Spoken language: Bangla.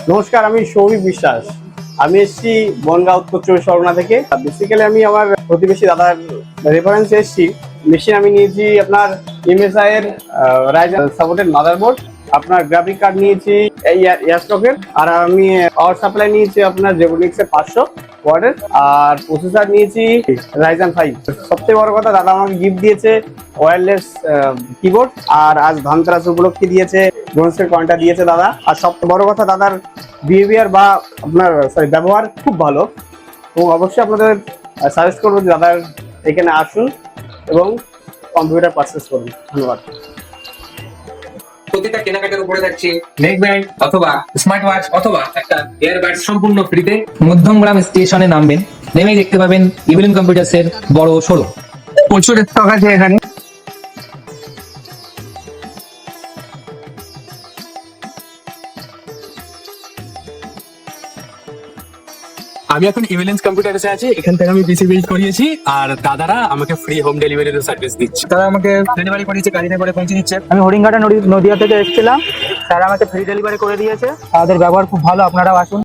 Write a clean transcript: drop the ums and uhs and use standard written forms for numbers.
নমস্কার, আমি সৌভিক বিশ্বাস। আমি এসেছি বনগাঁ উত্তর চব্বিশ পরগনা থেকে। বেসিক্যালি আমি আমার প্রতিবেশী দাদার রেফারেন্সে এসেছি। মেশিন আমি নিয়েছি আপনার এমএসআই এর রাইজেন সাপোর্টেড মাদারবোর্ড, আপনার গ্রাফিক কার্ড নিয়েছি ইয়াস্টকের, আর আমি পাওয়ার সাপ্লাই নিয়েছি আপনার জেবনিক্স এর 500 ওয়াটের, আর প্রসেসর নিয়েছি রাইজেন 5। সবথেকে বড় কথা, দাদা আমাকে গিফট দিয়েছে ওয়্যারলেস কিবোর্ড, আর আজ ধনতেরাস উপলক্ষে দিয়েছে ব্রোঞ্জের কয়েনটা দিয়েছে দাদা। আর সবথেকে বড় কথা, দাদার বিহেভিয়ার বা আপনার ব্যবহার খুব ভালো, এবং অবশ্যই আপনাদের সাজেস্ট করবো যে দাদার এখানে আসুন এবং কম্পিউটার পারচেস করুন। ধন্যবাদ। প্রতিটা কেনাকাটার উপরে থাকছে নেক ব্যান্ড অথবা স্মার্ট ওয়াচ অথবা একটা এয়ারবাড সম্পূর্ণ ফ্রিতে। মধ্যমগ্রাম স্টেশনে নামবেন, নেমেই দেখতে পাবেন ইভিলিন কম্পিউটার্সের বড় শোরুম। প্রচুর স্টক আছে এখানে। আমি এখন ইভিলেন্স কম্পিউটারসে আছি। এখান থেকে আমি পিসি বিল্ড করিয়েছি, আর দাদারা আমাকে ফ্রি হোম ডেলিভারির সার্ভিস দিচ্ছে। তারা আমাকে ডেলিভারি করেছে, গাড়িতে করে পৌঁছে দিচ্ছে। আমি হরিণঘাটা নদিয়া থেকে এসেছিলাম, তারা আমাকে ফ্রি ডেলিভারি করে দিয়েছে। তাদের ব্যবহার খুব ভালো, আপনারাও আসুন।